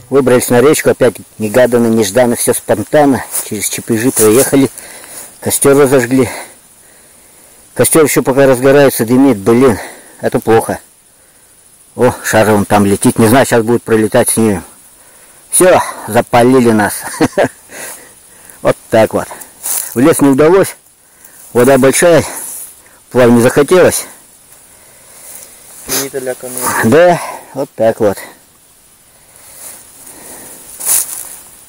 Выбрались на речку, опять негаданно, нежданно, все спонтанно. Через чепежи проехали, костер разожгли. Костер еще пока разгорается, дымит, блин, это плохо. О, шар он там летит, не знаю, сейчас будет пролетать с ним. Все, запалили нас. Вот так вот. В лес не удалось, вода большая, плавать не захотелось. Да, вот так вот.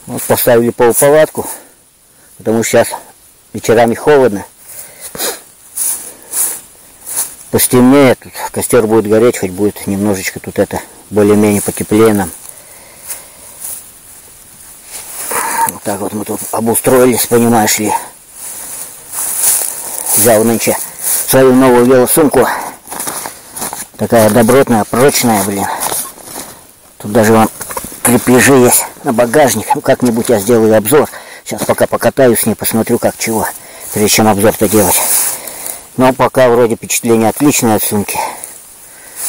Вот поставили полупалатку, потому что сейчас вечерами холодно. Постемнее, тут костер будет гореть, хоть будет немножечко тут это более-менее потеплее нам. Вот так вот мы тут обустроились, понимаешь ли. Взял нынче свою новую велосумку. Такая добротная, прочная, блин. Тут даже вам крепежи есть на багажник. Ну, как-нибудь я сделаю обзор. Сейчас пока покатаюсь с ней, посмотрю как чего, прежде чем обзор-то делать. Но пока вроде впечатление отличное от сумки.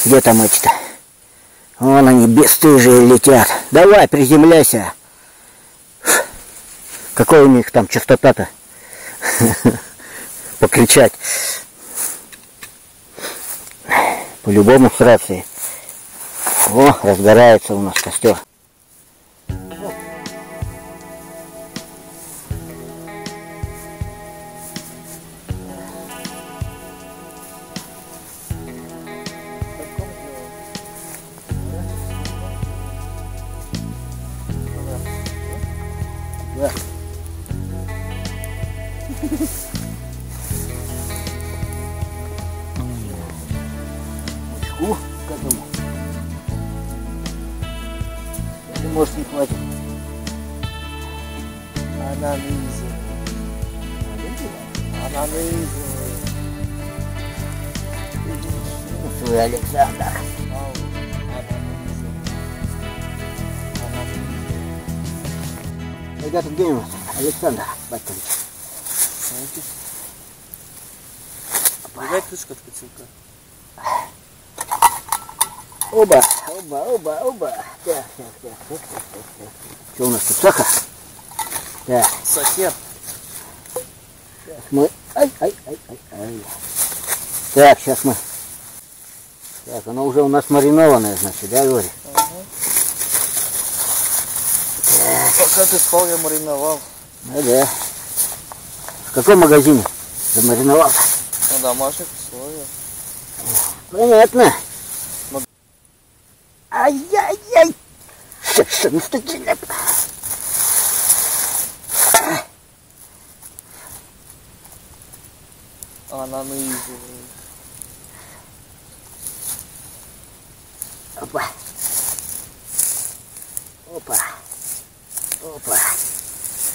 Где там эти-то? Вон они, бесстыжие, летят. Давай, приземляйся. Какой у них там частота-то? Покричать. По-любому с рации. О, разгорается у нас костер. Да. Очку к этому. Или может не хватит. Она низу. Свой Александр. Ребята, где у нас Александр Батькович? Давай крышка от котелка. Оба. Так. Что у нас тут, сахар? Так. Сахар. Сейчас мы... Ай. Так, сейчас мы... Так, оно уже у нас маринованное, значит, да, говори? Ага. Пока ты спал, я мариновал. Ну да. В каком магазине замариновал? На домашних условиях. Понятно. Ай-яй-яй. Что стыдно. Она низу. Опа.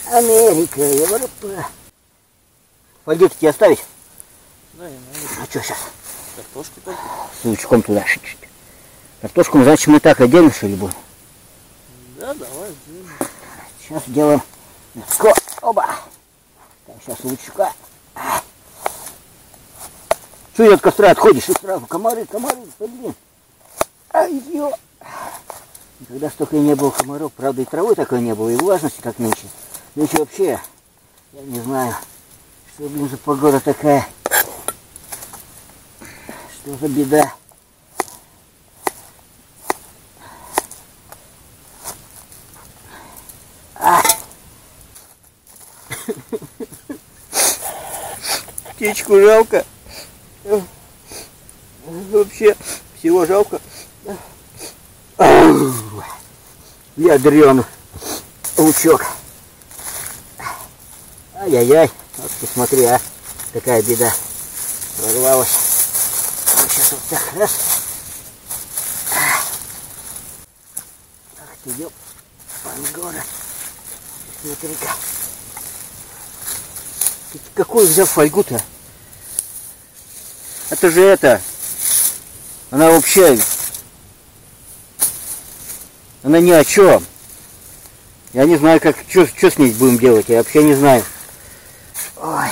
Америка, Европа. Пойдет тебе оставить? Да, не надо. А что сейчас? Картошку только. С лучком туда чуть-чуть. Картошку, значит, мы так отдельно, что ли, будем? Да, давай сделаем. Сейчас делаем мяско. Оба. Так, сейчас лучка. Что я от костра отходишь? И сразу комары, блин. Ай-ё. Никогда столько и не было комаров. Правда, и травы такой не было, и влажности, как нынче. Нынче вообще, я не знаю, что, блин, за погода такая. Что за беда. Птичку жалко. Вообще всего жалко. Ядрёный лучок. Ай-яй-яй. Вот посмотри, а. Такая беда. Прорвалась. Сейчас вот так раз. Ах ты, ёп. Пангора. Смотри-ка. Ты какую взял фольгу-то? Это же это. Она вообще... Она ни о чем. Я не знаю, как, что с ней будем делать. Я вообще не знаю. Ой.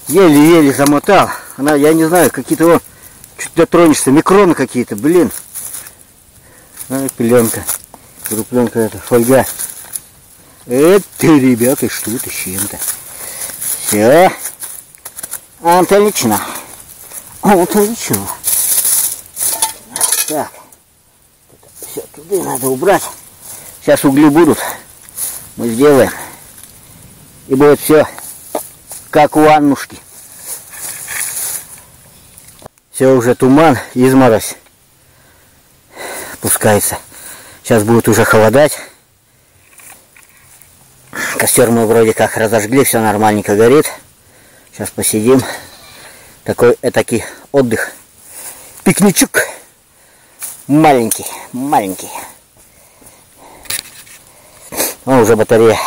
Еле-еле замотал. Она, я не знаю, какие-то, чуть дотронешься, микроны какие-то, блин. Ну и пеленка. Крупленка это, фольга. Это, ребята, что-то с чем-то. Все. Отлично. Отлично. Так. Все, туда надо убрать. Сейчас угли будут. Мы сделаем. И будет все как у Аннушки. Все, уже туман, изморозь пускается. Сейчас будет уже холодать. Костер мы вроде как разожгли, все нормальненько горит. Сейчас посидим. Такой этакий отдых. Пикничок. Маленький, маленький. О, уже батарея.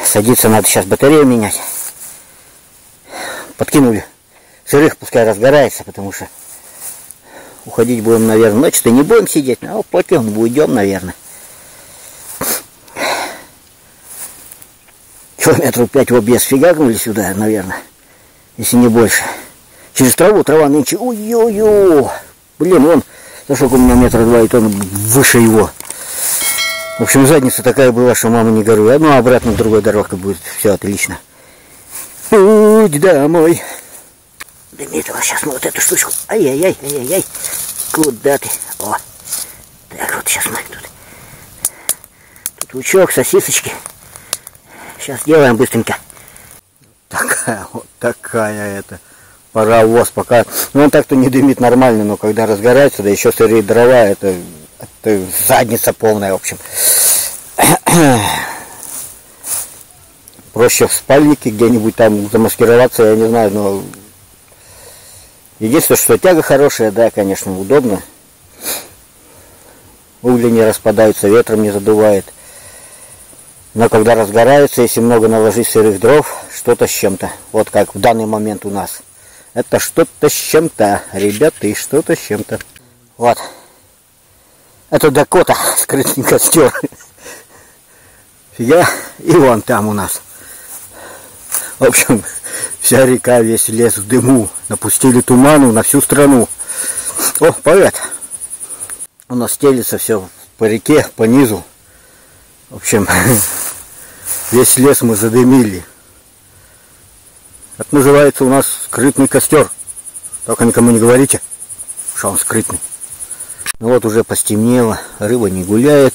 Садиться надо сейчас батарею менять. Подкинули сырых, пускай разгорается, потому что уходить будем, наверное, ночью-то не будем сидеть, но потом уйдем, наверное. Километров 5 в объезд фигакнули сюда, наверное, если не больше. Через траву, трава нынче, ой-ой-ой, блин, вон, сколько у меня 2 метра, и то выше его. В общем, задница такая была, что мама не горюй. Ну, обратно другой дорогой будет, все отлично. Путь домой. Дмитрий, сейчас мы вот эту штучку, ай-яй-яй, ай-яй-яй, куда ты? О, так вот сейчас мы тут лучок, сосисочки. Сейчас делаем быстренько. Такая вот такая это паровоз пока. Ну он так-то не дымит нормально, но когда разгорается, да еще сырые дрова, это задница полная, в общем. Проще в спальнике где-нибудь там замаскироваться, я не знаю, но единственное, что тяга хорошая, да, конечно, удобно. Угли не распадаются, ветром не задувает. Но когда разгорается, если много наложить сырых дров, что-то с чем-то. Вот как в данный момент у нас. Это что-то с чем-то, ребята, и что-то с чем-то. Вот. Это Дакота, скрытный костер. Фига, и вон там у нас. В общем, вся река, весь лес в дыму. Напустили туману на всю страну. О, поэт. У нас стелится все по реке, по низу. В общем, весь лес мы задымили. Это называется у нас скрытный костер. Только никому не говорите, что он скрытный. Ну вот уже постемнело, рыба не гуляет.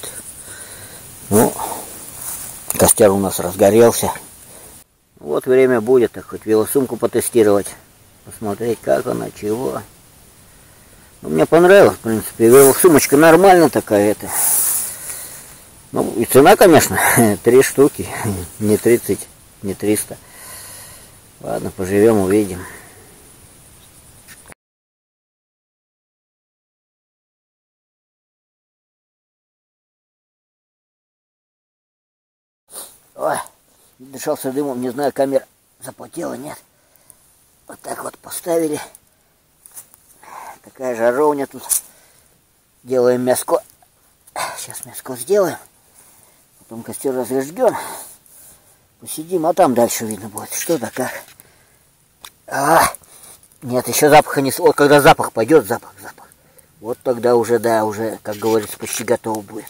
Ну, костер у нас разгорелся. Вот время будет, так хоть велосумку потестировать. Посмотреть, как она, чего. Ну, мне понравилось, в принципе. Велосумочка нормально такая это. Ну, и цена, конечно, 3 штуки, не 30, не 300. Ладно, поживем, увидим. Ой, дышался дымом, не знаю, камера запотела, нет. Вот так вот поставили. Такая жаровня тут. Делаем мяско. Сейчас мяско сделаем. Потом костер разожгем. Посидим, а там дальше видно будет, что да как. Нет, еще запаха не... Вот когда запах пойдет, запах. Вот тогда уже, да, уже, как говорится, почти готово будет.